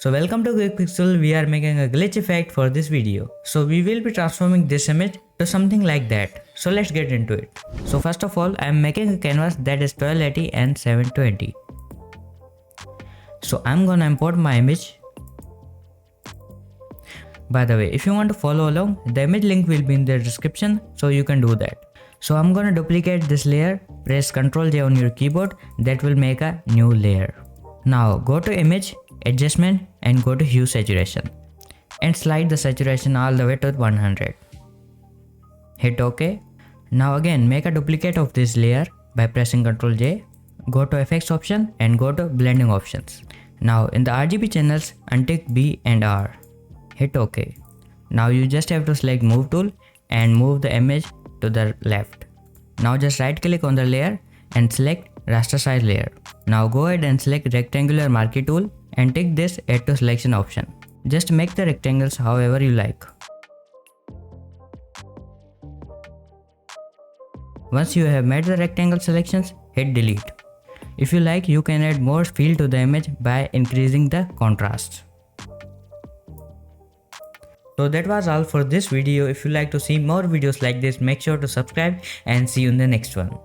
So welcome to Quickpixel, we are making a glitch effect for this video. So we will be transforming this image to something like that. So let's get into it. So first of all, I am making a canvas that is 1280 and 720. So I'm gonna import my image. By the way, if you want to follow along, the image link will be in the description, so you can do that. So I'm gonna duplicate this layer, press Ctrl J on your keyboard, that will make a new layer. Now go to image, adjustment and go to hue saturation and slide the saturation all the way to 100. Hit OK. Now again make a duplicate of this layer by pressing Ctrl J, go to effects option and go to blending options. Now in the RGB channels untick B and R. Hit OK. Now you just have to select move tool and move the image to the left. Now just right click on the layer and select raster size layer. Now go ahead and select rectangular marquee tool and take this add to selection option. Just make the rectangles however you like. Once you have made the rectangle selections, hit delete. If you like, you can add more feel to the image by increasing the contrast. So that was all for this video. If you like to see more videos like this, make sure to subscribe and see you in the next one.